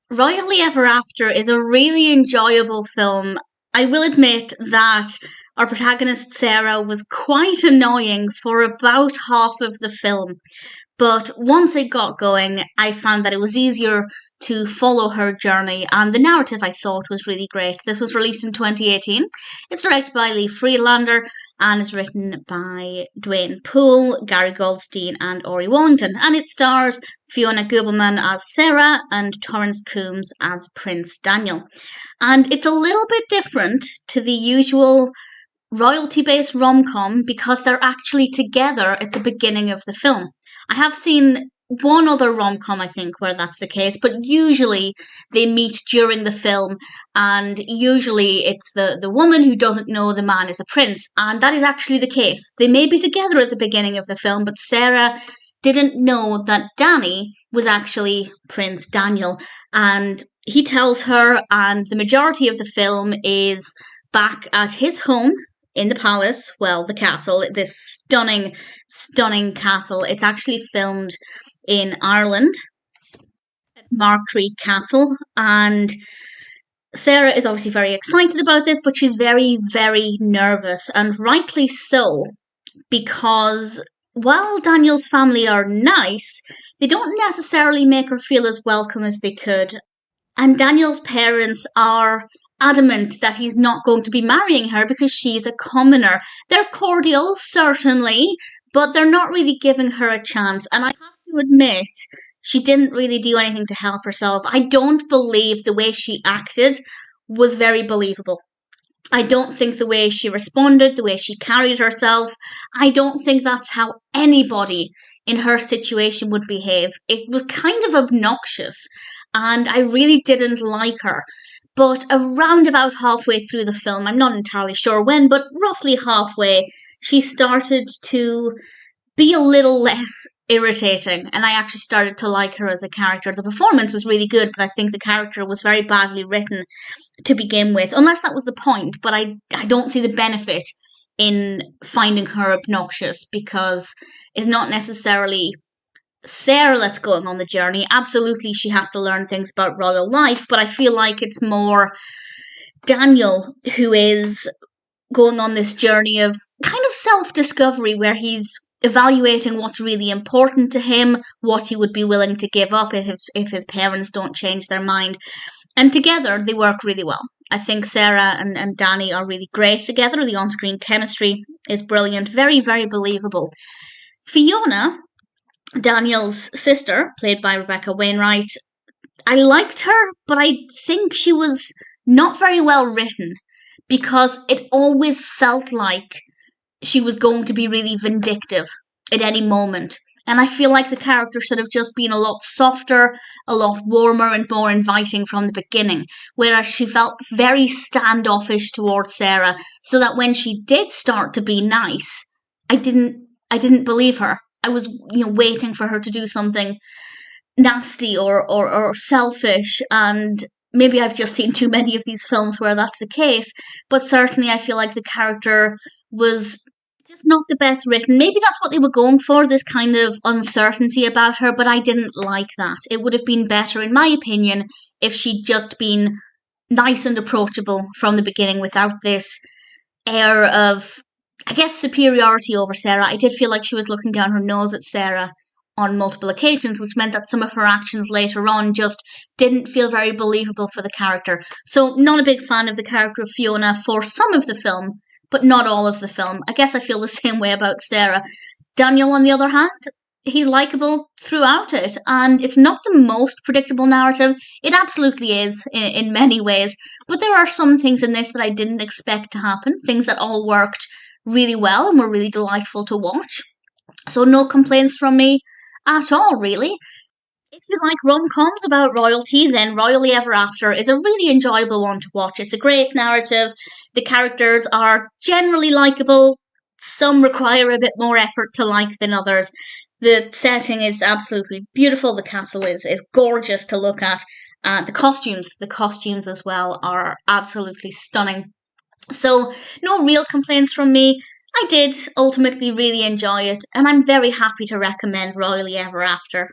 Royally Ever After is a really enjoyable film. I will admit that our protagonist Sara was quite annoying for about half of the film. But once it got going, I found that it was easier to follow her journey, and the narrative I thought was really great. This was released in 2018. It's directed by Lee Friedlander and is written by Duane Poole, Gary Goldstein, and Aury Wallington. And it stars Fiona Gubelmann as Sara and Torrance Coombs as Prince Daniel. And it's a little bit different to the usual royalty-based rom-com because they're actually together at the beginning of the film. I have seen one other rom-com, I think, where that's the case, but usually they meet during the film, and usually it's the woman who doesn't know the man is a prince, and that is actually the case. They may be together at the beginning of the film, but Sara didn't know that Danny was actually Prince Daniel, and he tells her, and the majority of the film is back at his home in the palace, well, the castle, this stunning, stunning castle. It's actually filmed in Ireland at Markree Castle, and Sara is obviously very excited about this, but she's very, very nervous, and rightly so, because while Daniel's family are nice, they don't necessarily make her feel as welcome as they could. And Daniel's parents are adamant that he's not going to be marrying her because she's a commoner. They're cordial, certainly, but they're not really giving her a chance. And I have to admit, she didn't really do anything to help herself. I don't believe the way she acted was very believable. I don't think the way she responded, the way she carried herself, I don't think that's how anybody in her situation would behave. It was kind of obnoxious, and I really didn't like her. But around about halfway through the film, I'm not entirely sure when, but roughly halfway, she started to be a little less irritating, and I actually started to like her as a character. The performance was really good, but I think the character was very badly written to begin with, unless that was the point, but I don't see the benefit in finding her obnoxious because it's not necessarily Sara that's going on the journey. Absolutely, she has to learn things about royal life, but I feel like it's more Daniel who is going on this journey of kind of self-discovery where he's evaluating what's really important to him, what he would be willing to give up if his parents don't change their mind. And together, they work really well. I think Sara and Danny are really great together. The on-screen chemistry is brilliant, very, very believable. Fiona, Daniel's sister, played by Rebekah Wainwright, I liked her, but I think she was not very well written because it always felt like she was going to be really vindictive at any moment. And I feel like the character should have just been a lot softer, a lot warmer, and more inviting from the beginning. Whereas she felt very standoffish towards Sara, so that when she did start to be nice, I didn't believe her. I was, waiting for her to do something nasty or selfish, and maybe I've just seen too many of these films where that's the case, but certainly I feel like the character was just not the best written. Maybe that's what they were going for, this kind of uncertainty about her, but I didn't like that. It would have been better, in my opinion, if she'd just been nice and approachable from the beginning without this air of, I guess, superiority over Sara. I did feel like she was looking down her nose at Sara on multiple occasions, which meant that some of her actions later on just didn't feel very believable for the character. So, not a big fan of the character of Fiona for some of the film, but not all of the film. I guess I feel the same way about Sara. Daniel, on the other hand, he's likable throughout it, and it's not the most predictable narrative. It absolutely is in many ways, but there are some things in this that I didn't expect to happen, things that all worked really well and were really delightful to watch. So no complaints from me at all, really. If you like rom-coms about royalty, then Royally Ever After is a really enjoyable one to watch. It's a great narrative. The characters are generally likable. Some require a bit more effort to like than others. The setting is absolutely beautiful. The castle is gorgeous to look at. The costumes as well are absolutely stunning. So, no real complaints from me. I did ultimately really enjoy it, and I'm very happy to recommend Royally Ever After.